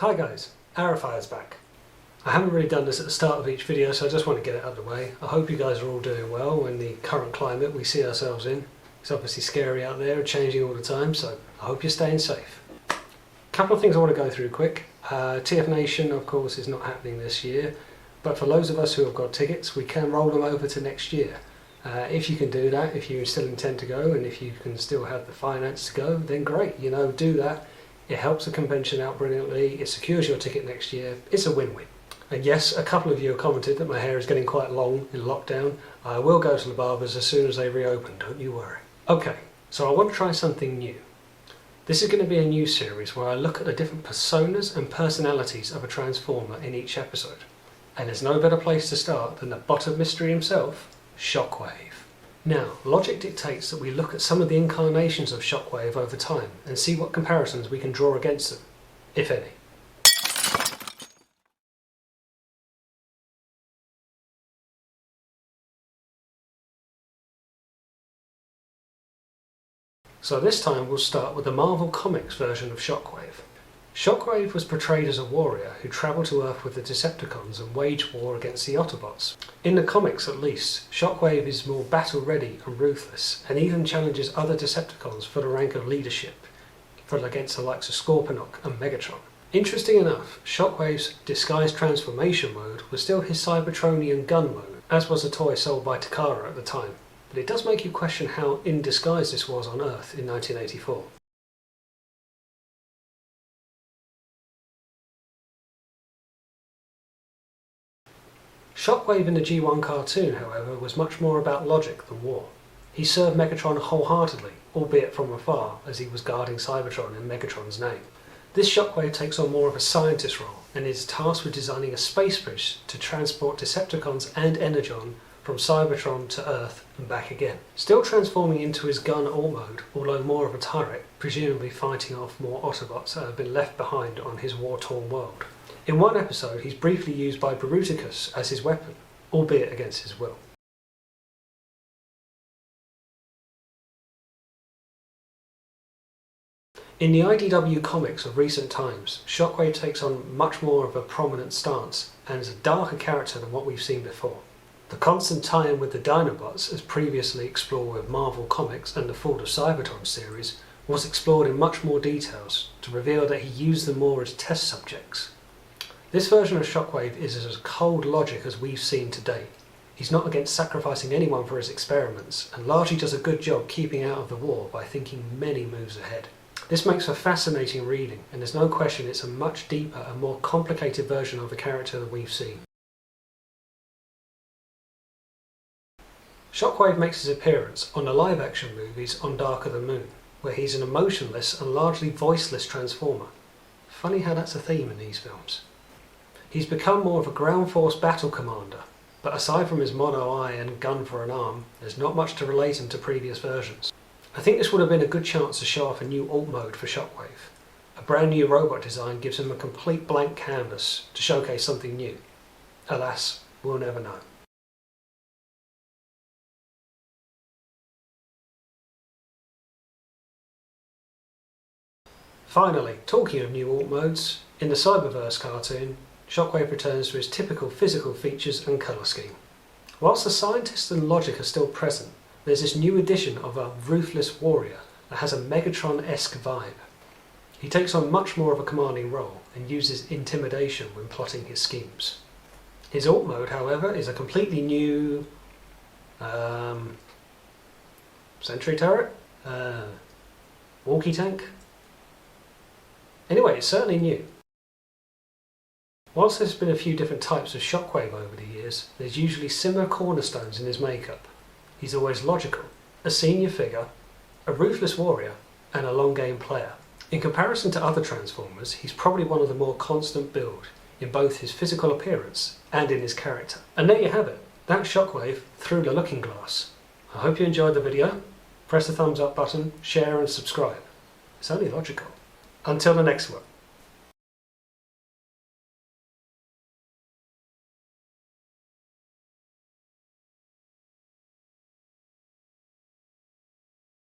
Hi guys, Arrowfire's back. I haven't really done this at the start of each video, so I just want to get it out of the way. I hope you guys are all doing well in the current climate we see ourselves in. It's obviously scary out there, changing all the time, so I hope you're staying safe. A couple of things I want to go through quick. TF Nation, of course, is not happening this year, but for those of us who have got tickets, we can roll them over to next year. If you can do that, if you still intend to go, and if you can still have the finance to go, then great, do that. It helps the convention out brilliantly, it secures your ticket next year, it's a win-win. And yes, a couple of you have commented that my hair is getting quite long in lockdown. I will go to the barbers as soon as they reopen, don't you worry. Okay, so I want to try something new. This is going to be a new series where I look at the different personas and personalities of a Transformer in each episode. And there's no better place to start than the bot of mystery himself, Shockwave. Now, logic dictates that we look at some of the incarnations of Shockwave over time and see what comparisons we can draw against them, if any. So this time we'll start with the Marvel Comics version of Shockwave. Shockwave was portrayed as a warrior who travelled to Earth with the Decepticons and waged war against the Autobots. In the comics at least, Shockwave is more battle-ready and ruthless, and even challenges other Decepticons for the rank of leadership, against the likes of Scorponok and Megatron. Interesting enough, Shockwave's disguised transformation mode was still his Cybertronian gun mode, as was a toy sold by Takara at the time. But it does make you question how in disguise this was on Earth in 1984. Shockwave in the G1 cartoon, however, was much more about logic than war. He served Megatron wholeheartedly, albeit from afar, as he was guarding Cybertron in Megatron's name. This Shockwave takes on more of a scientist role, and is tasked with designing a space bridge to transport Decepticons and Energon from Cybertron to Earth and back again. Still transforming into his gun alt mode, although more of a turret, presumably fighting off more Autobots that have been left behind on his war-torn world. In one episode, he's briefly used by Bruticus as his weapon, albeit against his will. In the IDW comics of recent times, Shockwave takes on much more of a prominent stance and is a darker character than what we've seen before. The constant tie-in with the Dinobots, as previously explored with Marvel Comics and the Fall of Cybertron series, was explored in much more details to reveal that he used them more as test subjects. This version of Shockwave is as cold logic as we've seen to date. He's not against sacrificing anyone for his experiments, and largely does a good job keeping out of the war by thinking many moves ahead. This makes for fascinating reading, and there's no question it's a much deeper and more complicated version of the character than we've seen. Shockwave makes his appearance on the live-action movies on Dark of the Moon, where he's an emotionless and largely voiceless Transformer. Funny how that's a theme in these films. He's become more of a ground force battle commander, but aside from his mono eye and gun for an arm, there's not much to relate him to previous versions. I think this would have been a good chance to show off a new alt mode for Shockwave. A brand new robot design gives him a complete blank canvas to showcase something new. Alas, we'll never know. Finally, talking of new alt modes, in the Cyberverse cartoon, Shockwave returns to his typical physical features and colour scheme. Whilst the scientist and logic are still present, there's this new addition of a ruthless warrior that has a Megatron-esque vibe. He takes on much more of a commanding role and uses intimidation when plotting his schemes. His alt mode, however, is a completely new sentry turret? Walkie tank? Anyway, it's certainly new. Whilst there's been a few different types of Shockwave over the years, there's usually similar cornerstones in his makeup. He's always logical, a senior figure, a ruthless warrior, and a long game player. In comparison to other Transformers, he's probably one of the more constant build, in both his physical appearance and in his character. And there you have it, that's Shockwave through the looking glass. I hope you enjoyed the video. Press the thumbs up button, share and subscribe. It's only logical. Until the next one.